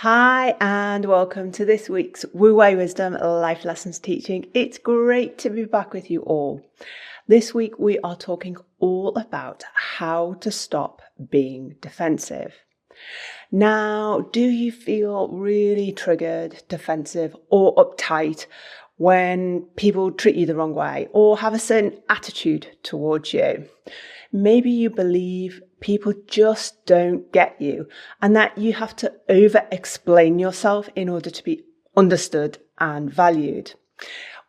Hi, and welcome to this week's Wu Wei Wisdom Life Lessons teaching. It's great to be back with you all. This week we are talking all about how to stop being defensive. Now, do you feel really triggered, defensive, or uptight when people treat you the wrong way or have a certain attitude towards you? Maybe you believe people just don't get you and that you have to over-explain yourself in order to be understood and valued.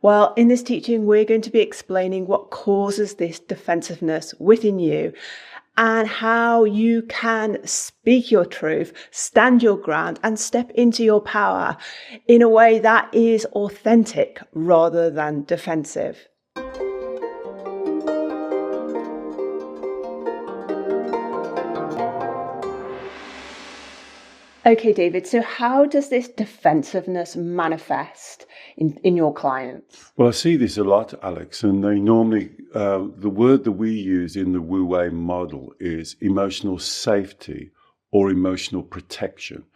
Well, in this teaching, we're going to be explaining what causes this defensiveness within you and how you can speak your truth, stand your ground, and step into your power in a way that is authentic rather than defensive. Okay, David, so how does this defensiveness manifest in your clients? Well, I see this a lot, Alex, and they normally, the word that we use in the Wu Wei model is emotional safety or emotional protection.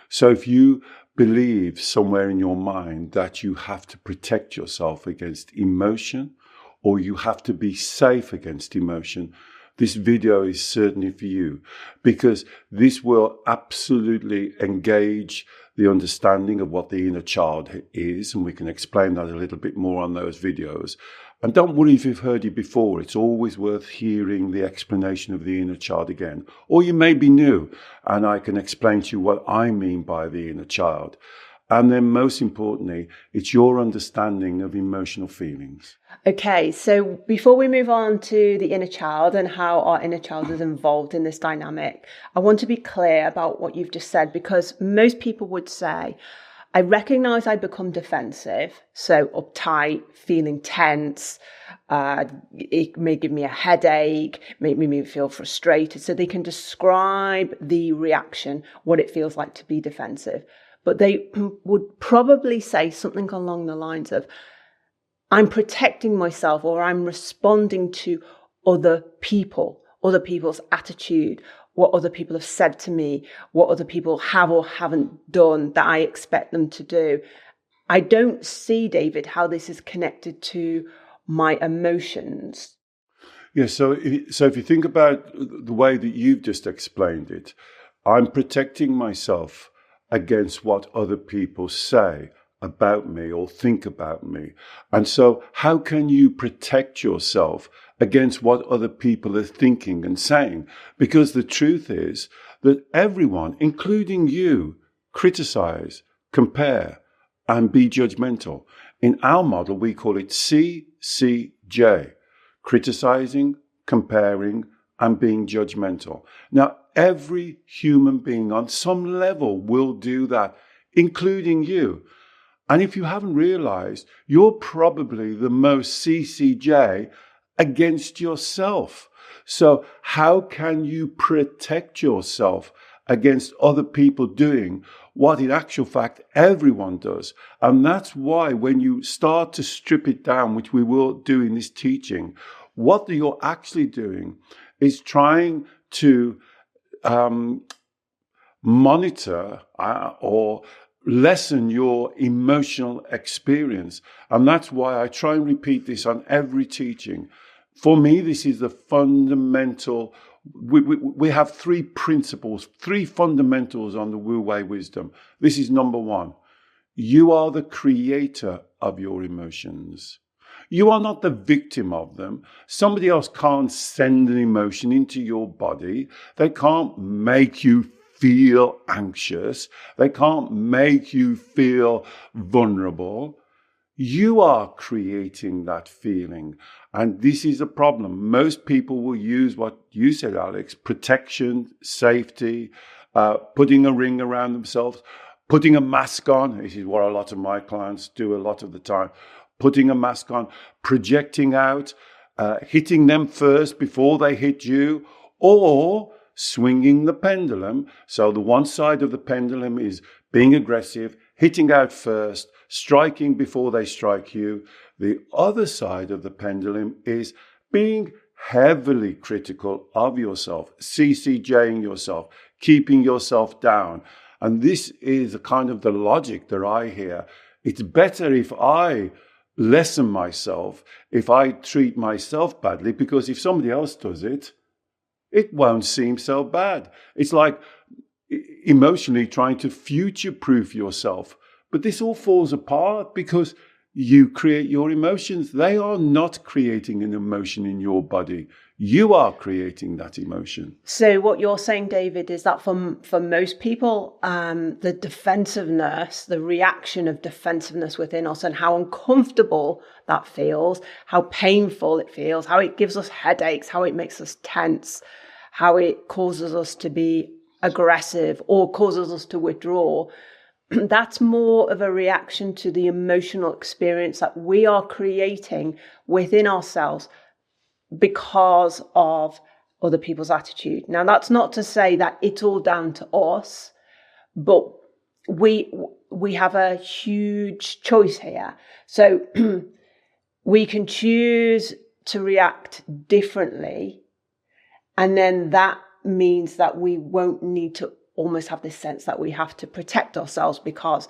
So if you believe somewhere in your mind that you have to protect yourself against emotion or you have to be safe against emotion, this video is certainly for you, because this will absolutely engage the understanding of what the inner child is, and we can explain that a little bit more on those videos. And don't worry if you've heard it before, it's always worth hearing the explanation of the inner child again. Or you may be new, and I can explain to you what I mean by the inner child. And then most importantly, it's your understanding of emotional feelings. Okay, so before we move on to the inner child and how our inner child is involved in this dynamic, I want to be clear about what you've just said, because most people would say, I recognize I become defensive, so uptight, feeling tense, it may give me a headache, make me feel frustrated, so they can describe the reaction, what it feels like to be defensive. But they would probably say something along the lines of, I'm protecting myself, or I'm responding to other people, other people's attitude, what other people have said to me, what other people have or haven't done that I expect them to do. I don't see, David, how this is connected to my emotions. Yeah, so if you think about the way that you've just explained it, I'm protecting myself against what other people say about me or think about me. And so how can you protect yourself against what other people are thinking and saying? Because the truth is that everyone, including you, criticize, compare, and be judgmental. In our model, we call it CCJ, criticizing, comparing, and being judgmental. Now, every human being on some level will do that, including you. And if you haven't realized, you're probably the most CCJ against yourself. So how can you protect yourself against other people doing what in actual fact everyone does? And that's why when you start to strip it down, which we will do in this teaching, what you're actually doing is trying to monitor or lessen your emotional experience. And that's why I try and repeat this on every teaching. For me, this is the fundamental. We have three principles, three fundamentals on the Wu Wei Wisdom. This is number one. You are the creator of your emotions. You are not the victim of them. Somebody else can't send an emotion into your body. They can't make you feel anxious. They can't make you feel vulnerable. You are creating that feeling. And this is a problem. Most people will use what you said, Alex, protection, safety, putting a ring around themselves, putting a mask on. This is what a lot of my clients do a lot of the time. Putting a mask on, projecting out, hitting them first before they hit you, or swinging the pendulum. So the one side of the pendulum is being aggressive, hitting out first, striking before they strike you. The other side of the pendulum is being heavily critical of yourself, CCJing yourself, keeping yourself down. And this is kind of the logic that I hear. It's better if I lessen myself, if I treat myself badly, because if somebody else does it, it won't seem so bad. It's like emotionally trying to future-proof yourself. But this all falls apart because you create your emotions. They are not creating an emotion in your body. You are creating that emotion. So what you're saying, David, is that for most people, the defensiveness, the reaction of defensiveness within us and how uncomfortable that feels, how painful it feels, how it gives us headaches, how it makes us tense, how it causes us to be aggressive or causes us to withdraw, that's more of a reaction to the emotional experience that we are creating within ourselves because of other people's attitude. Now, that's not to say that it's all down to us, but we have a huge choice here. So we can choose to react differently, and then that means that we won't need to almost have this sense that we have to protect ourselves because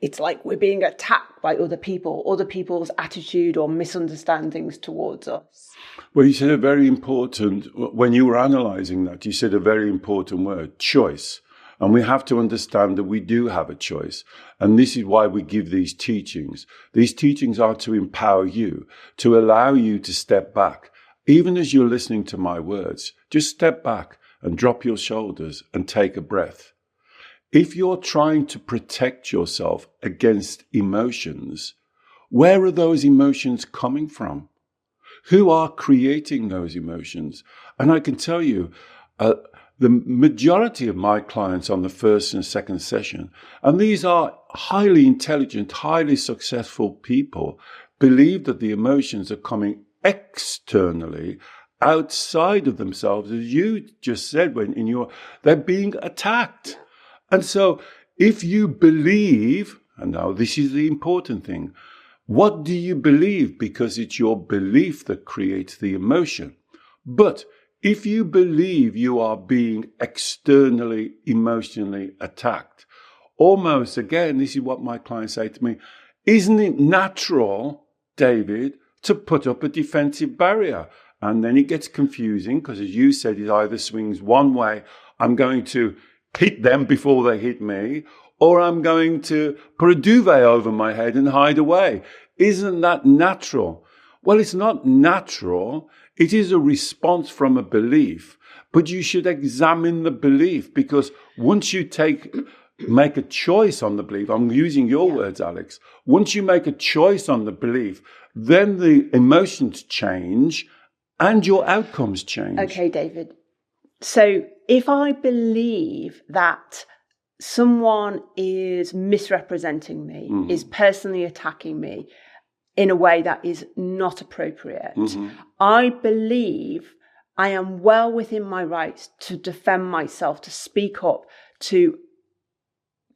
it's like we're being attacked by other people, other people's attitude or misunderstandings towards us. Well, you said a very important, when you were analysing that, you said a very important word, choice. And we have to understand that we do have a choice. And this is why we give these teachings. These teachings are to empower you, to allow you to step back. Even as you're listening to my words, just step back and drop your shoulders and take a breath. If you're trying to protect yourself against emotions, where are those emotions coming from? Who are creating those emotions? And I can tell you, the majority of my clients on the first and second session, and these are highly intelligent, highly successful people, believe that the emotions are coming externally, outside of themselves, as you just said, they're being attacked. And so if you believe, and now this is the important thing, what do you believe? Because it's your belief that creates the emotion. But if you believe you are being externally, emotionally attacked, almost, again, this is what my clients say to me, isn't it natural, David, to put up a defensive barrier? And then it gets confusing because, as you said, it either swings one way, I'm going to hit them before they hit me, or I'm going to put a duvet over my head and hide away. Isn't that natural? Well, it's not natural. It is a response from a belief, but you should examine the belief, because once you make a choice on the belief, I'm using your words, Alex, once you make a choice on the belief, then the emotions change and your outcomes change. Okay, David. So if I believe that someone is misrepresenting me, is personally attacking me in a way that is not appropriate, I believe I am well within my rights to defend myself, to speak up, to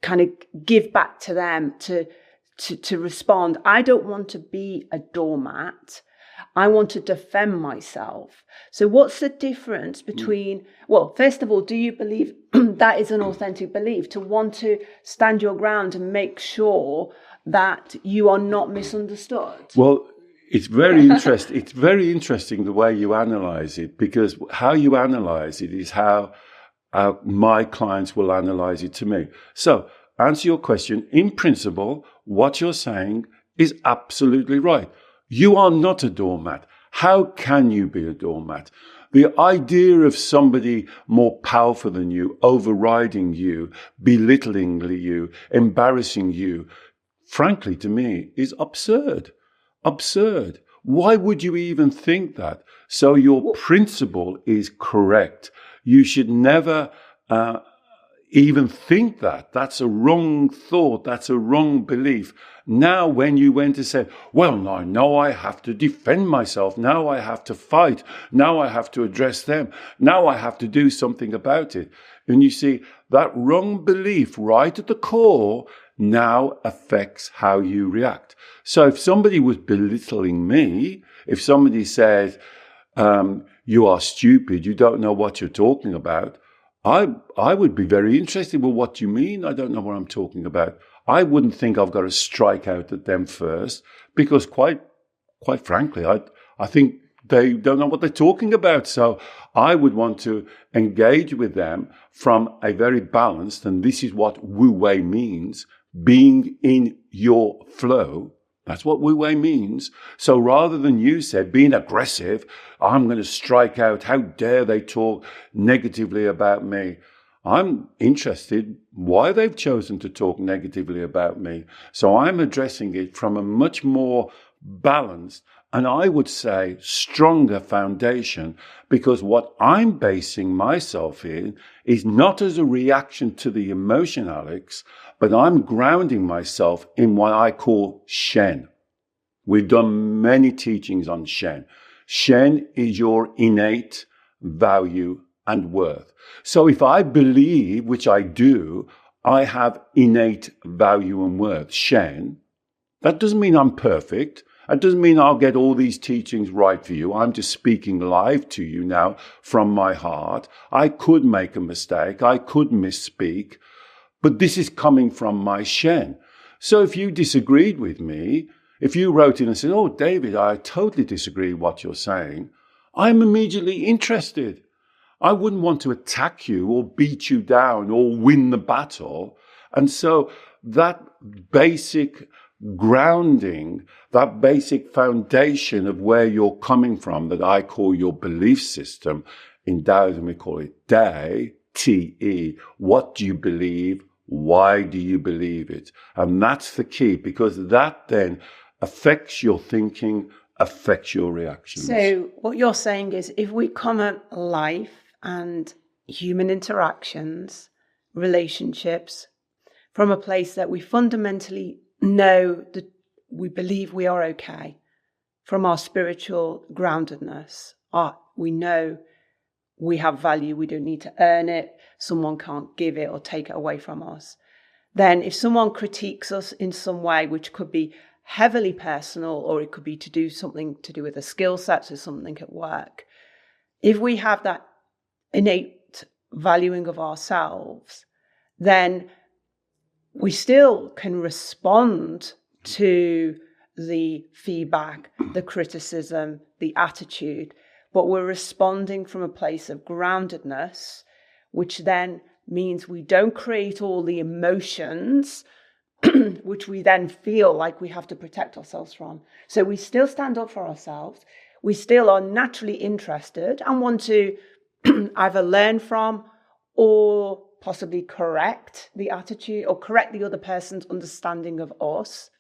kind of give back to them, to respond. I don't want to be a doormat. I want to defend myself. So what's the difference between, well, first of all, do you believe that is an authentic belief, to want to stand your ground and make sure that you are not misunderstood? Well, it's very interesting. It's very interesting the way you analyze it, because how you analyze it is how my clients will analyze it to me. So, answer your question. In principle, what you're saying is absolutely right. You are not a doormat. How can you be a doormat? The idea of somebody more powerful than you, overriding you, belittling you, embarrassing you, frankly, to me, is absurd. Absurd. Why would you even think that? So your principle is correct. You should never even think that. That's a wrong thought. That's a wrong belief. Now, when you went to say, well, now I have to defend myself. Now I have to fight. Now I have to address them. Now I have to do something about it. And you see, that wrong belief right at the core now affects how you react. So if somebody was belittling me, if somebody said, you are stupid, you don't know what you're talking about, I would be very interested. Well, what do you mean? I don't know what I'm talking about. I wouldn't think I've got to strike out at them first, because quite frankly, I think they don't know what they're talking about. So I would want to engage with them from a very balanced, and this is what Wu Wei means, being in your flow. That's what Wu Wei means. So rather than you said being aggressive, I'm going to strike out, how dare they talk negatively about me? I'm interested why they've chosen to talk negatively about me. So I'm addressing it from a much more balanced, and I would say stronger foundation, because what I'm basing myself in is not as a reaction to the emotion, Alex, but I'm grounding myself in what I call Shen. We've done many teachings on Shen. Shen is your innate value and worth. So if I believe, which I do, I have innate value and worth, Shen, that doesn't mean I'm perfect. That doesn't mean I'll get all these teachings right for you. I'm just speaking live to you now from my heart. I could make a mistake. I could misspeak. But this is coming from my Shen. So if you disagreed with me, if you wrote in and said, oh, David, I totally disagree with what you're saying, I'm immediately interested. I wouldn't want to attack you or beat you down or win the battle. And so that basic grounding, that basic foundation of where you're coming from, that I call your belief system, in Taoism we call it Dai, T-E. What do you believe? Why do you believe it? And that's the key, because that then affects your thinking, affects your reactions. So what you're saying is, if we come at life and human interactions, relationships, from a place that we fundamentally know that we believe we are okay, from our spiritual groundedness, we know we have value, we don't need to earn it, someone can't give it or take it away from us. Then if someone critiques us in some way, which could be heavily personal, or it could be to do something to do with a skill set or something at work, if we have that innate valuing of ourselves, then we still can respond to the feedback, the criticism, the attitude, but we're responding from a place of groundedness, which then means we don't create all the emotions which we then feel like we have to protect ourselves from. So we still stand up for ourselves. We still are naturally interested and want to either learn from or possibly correct the attitude or correct the other person's understanding of us.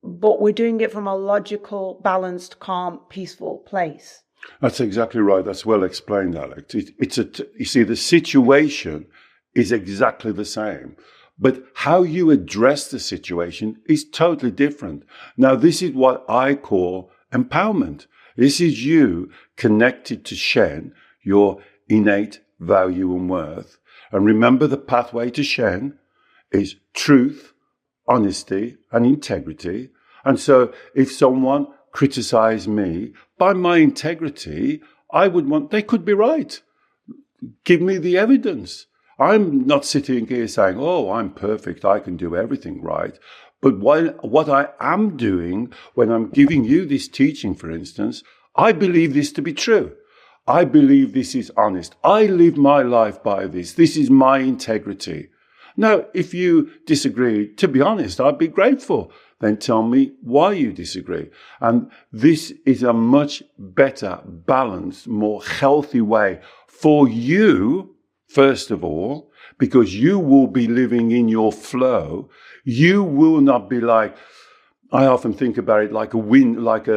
But we're doing it from a logical, balanced, calm, peaceful place. That's exactly right. That's well explained, Alex. You see, the situation is exactly the same, but how you address the situation is totally different. Now, this is what I call empowerment. This is you connected to Shen, your innate value and worth. And remember, the pathway to Shen is truth, honesty, and integrity. And so if someone criticized me, by my integrity, they could be right. Give me the evidence. I'm not sitting here saying, oh, I'm perfect, I can do everything right. But what I am doing when I'm giving you this teaching, for instance, I believe this to be true. I believe this is honest. I live my life by this. This is my integrity. Now, if you disagree, to be honest, I'd be grateful. Then tell me why you disagree. And this is a much better, balanced, more healthy way for you, first of all, because you will be living in your flow. You will not be like, I often think about it like a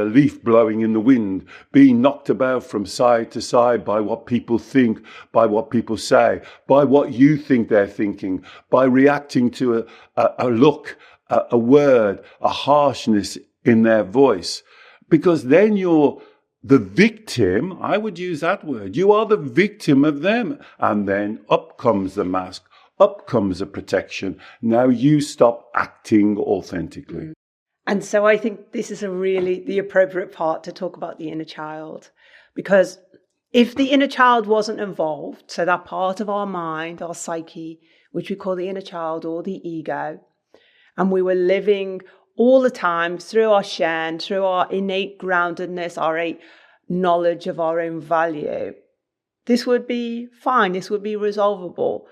leaf blowing in the wind, being knocked about from side to side by what people think, by what people say, by what you think they're thinking, by reacting to a look, a word, a harshness in their voice. Because then you're the victim. I would use that word. You are the victim of them. And then up comes the mask, up comes the protection. Now you stop acting authentically. And so I think this is the appropriate part to talk about the inner child, because If the inner child wasn't involved, so that part of our mind, our psyche, which we call the inner child or the ego, and we were living all the time through our Shen, through our innate groundedness, our innate knowledge of our own value, this would be fine, this would be resolvable.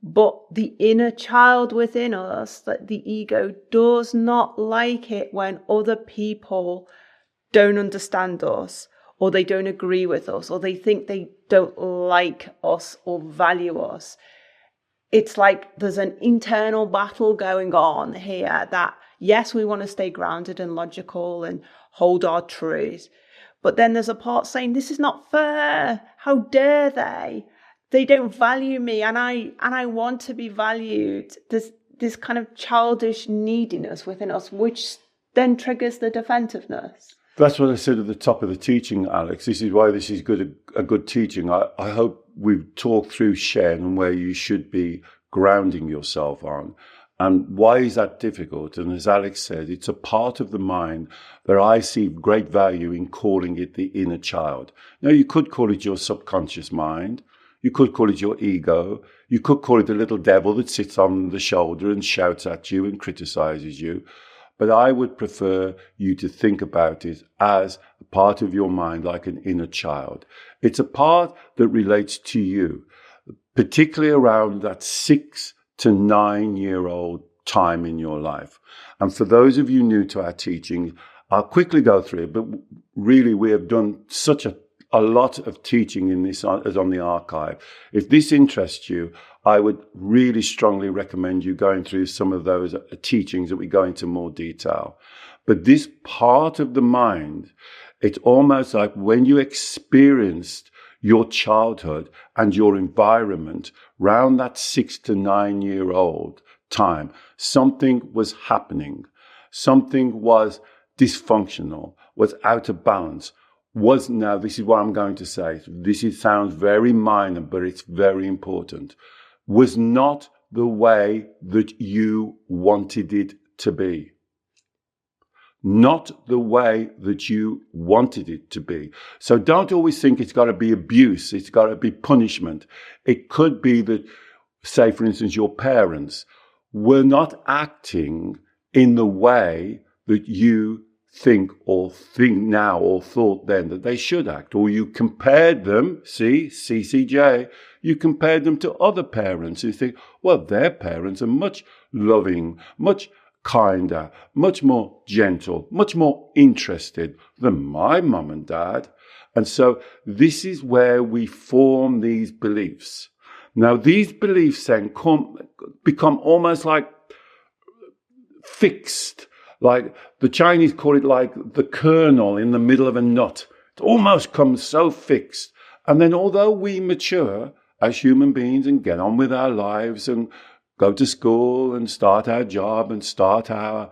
But the inner child within us, that the ego does not like it when other people don't understand us, or they don't agree with us, or they think they don't like us or value us. It's like there's an internal battle going on here that, yes, we want to stay grounded and logical and hold our truth. But then there's a part saying, this is not fair. How dare they? They don't value me, and I want to be valued. There's this kind of childish neediness within us, which then triggers the defensiveness. That's what I said at the top of the teaching, Alex. This is why this is a good teaching. I hope we've talked through Shen and where you should be grounding yourself on. And why is that difficult? And as Alex said, it's a part of the mind that I see great value in calling it the inner child. Now, you could call it your subconscious mind. You could call it your ego. You could call it the little devil that sits on the shoulder and shouts at you and criticizes you. But I would prefer you to think about it as a part of your mind, like an inner child. It's a part that relates to you, particularly around that 6 to 9 year old time in your life. And for those of you new to our teaching, I'll quickly go through it, but really we have done such a lot of teaching in this as on the archive. If this interests you, I would really strongly recommend you going through some of those teachings that we go into more detail. But this part of the mind, it's almost like when you experienced your childhood and your environment around that 6 to 9 year old time, something was happening. Something was dysfunctional, was out of balance. Now, this is what I'm going to say. Sounds very minor, but it's very important. Was not the way that you wanted it to be. Not the way that you wanted it to be. So don't always think it's got to be abuse. It's got to be punishment. It could be that, say, for instance, your parents were not acting in the way that you think now or thought then that they should act, or you compared them, CCJ, you compared them to other parents who think, well, their parents are much loving, much kinder, much more gentle, much more interested than my mum and dad. And so this is where we form these beliefs. Now, these beliefs then become almost like fixed. Like the Chinese call it like the kernel in the middle of a nut. It almost comes so fixed. And then although we mature as human beings and get on with our lives and go to school and start our job and start our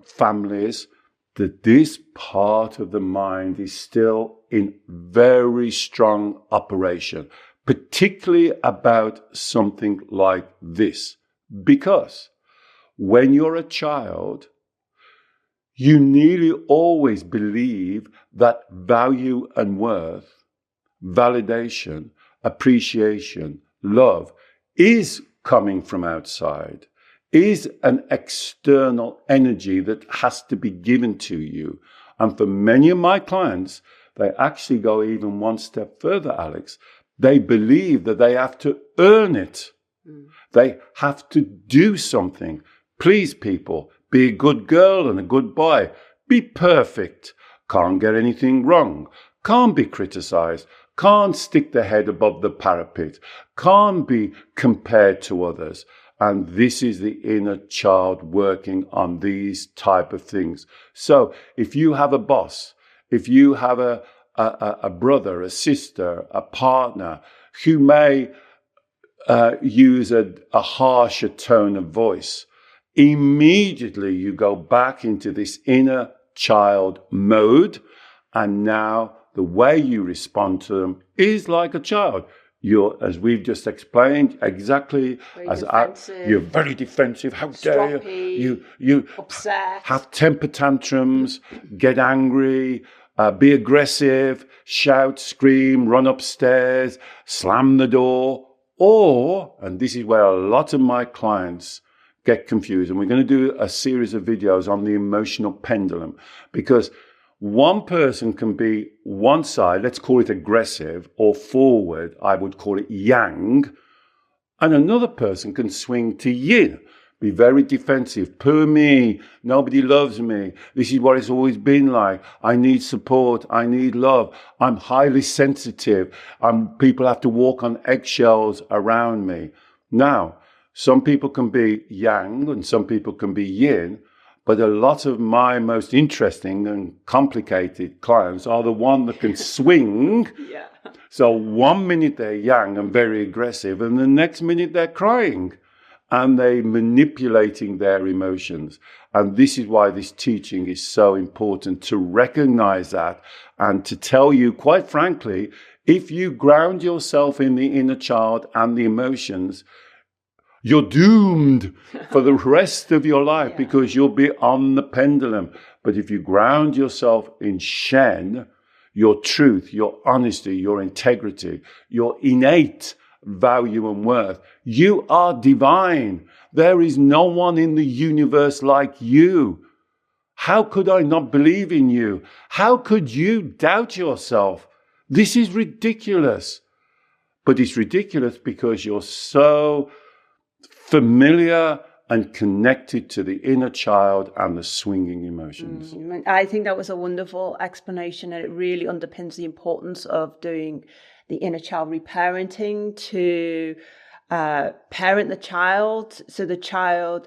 families, that this part of the mind is still in very strong operation, particularly about something like this. Because when you're a child, you nearly always believe that value and worth, validation, appreciation, love is coming from outside, is an external energy that has to be given to you. And for many of my clients, they actually go even one step further, Alex. They believe that they have to earn it. They have to do something. Please, people, be a good girl and a good boy. Be perfect. Can't get anything wrong. Can't be criticized. Can't stick their head above the parapet. Can't be compared to others. And this is the inner child working on these type of things. So if you have a boss, if you have a brother, a sister, a partner who may use a harsher tone of voice, immediately you go back into this inner child mode, and now the way you respond to them is like a child. You're, as we've just explained, exactly you're very defensive. How dare you? You upset, have temper tantrums, get angry, be aggressive, shout, scream, run upstairs, slam the door, or, and this is where a lot of my clients get confused, and we're going to do a series of videos on the emotional pendulum, because one person can be one side, let's call it aggressive, or forward, I would call it yang, and another person can swing to yin, be very defensive. Poor me, nobody loves me, this is what it's always been like, I need support, I need love, I'm highly sensitive, people have to walk on eggshells around me. Now, some people can be yang and some people can be yin, but a lot of my most interesting and complicated clients are the one that can swing. Yeah. So 1 minute they're yang and very aggressive, and the next minute they're crying and they're manipulating their emotions. And this is why this teaching is so important, to recognize that and to tell you, quite frankly, if you ground yourself in the inner child and the emotions, you're doomed for the rest of your life, because you'll be on the pendulum. But if you ground yourself in Shen, your truth, your honesty, your integrity, your innate value and worth, you are divine. There is no one in the universe like you. How could I not believe in you? How could you doubt yourself? This is ridiculous. But it's ridiculous because you're so familiar and connected to the inner child and the swinging emotions. I think that was a wonderful explanation, and it really underpins the importance of doing the inner child reparenting to parent the child, so the child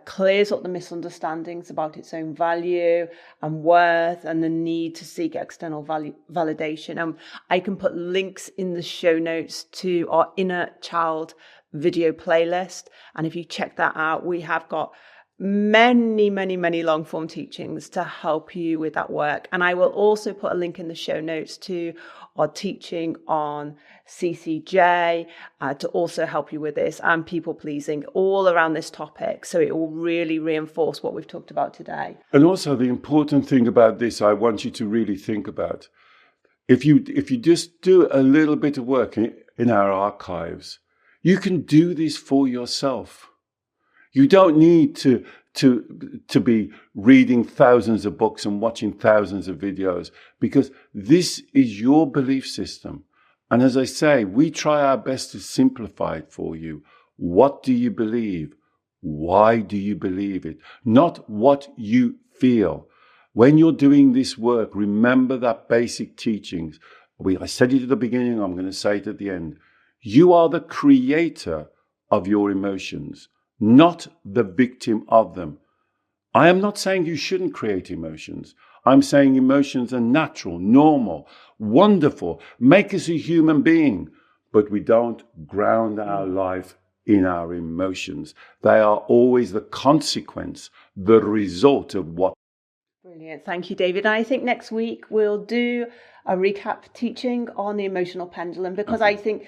clears up the misunderstandings about its own value and worth and the need to seek external validation. I can put links in the show notes to our inner child video playlist, and if you check that out, we have got many long form teachings to help you with that work. And I will also put a link in the show notes to our teaching on CCJ to also help you with this, and people pleasing, all around this topic, so it will really reinforce what we've talked about today. And also the important thing about this, I want you to really think about, if you just do a little bit of work in our archives, you can do this for yourself. You don't need to be reading thousands of books and watching thousands of videos, because this is your belief system. And as I say, we try our best to simplify it for you. What do you believe? Why do you believe it? Not what you feel. When you're doing this work, remember that basic teachings. I said it at the beginning, I'm going to say it at the end. You are the creator of your emotions, not the victim of them. I am not saying you shouldn't create emotions. I'm saying emotions are natural, normal, wonderful, make us a human being. But we don't ground our life in our emotions. They are always the consequence, the result of what. Brilliant. Thank you, David. I think next week we'll do a recap teaching on the emotional pendulum, because I think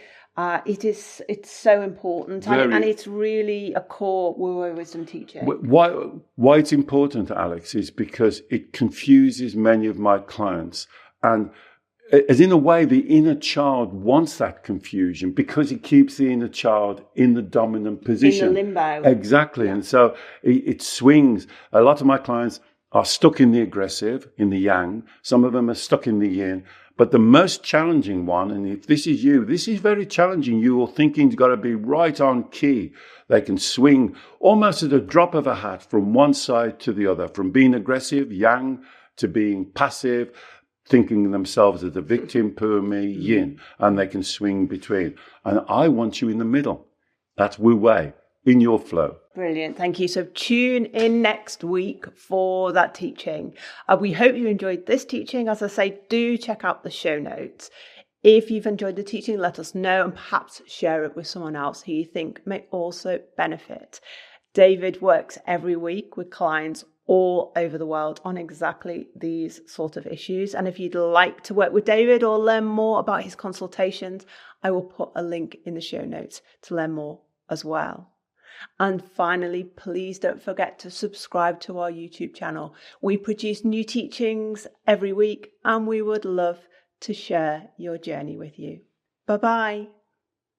it's so important, and it's really a core Wu Wei Wisdom teaching. Why it's important, Alex, is because it confuses many of my clients, and as in a way the inner child wants that confusion, because it keeps the inner child in the dominant position, in the limbo. Exactly. Yeah. And so it swings. A lot of my clients are stuck in the aggressive, in the yang. Some of them are stuck in the yin. But the most challenging one, and if this is you, this is very challenging. Your thinking's got to be right on key. They can swing almost at a drop of a hat from one side to the other, from being aggressive, yang, to being passive, thinking themselves as a victim, poor me, yin, and they can swing between. And I want you in the middle. That's Wu Wei, in your flow. Brilliant. Thank you. So tune in next week for that teaching. We hope you enjoyed this teaching. As I say, do check out the show notes. If you've enjoyed the teaching, let us know, and perhaps share it with someone else who you think may also benefit. David works every week with clients all over the world on exactly these sort of issues. And if you'd like to work with David or learn more about his consultations, I will put a link in the show notes to learn more as well. And finally, please don't forget to subscribe to our YouTube channel. We produce new teachings every week, and we would love to share your journey with you. Bye-bye.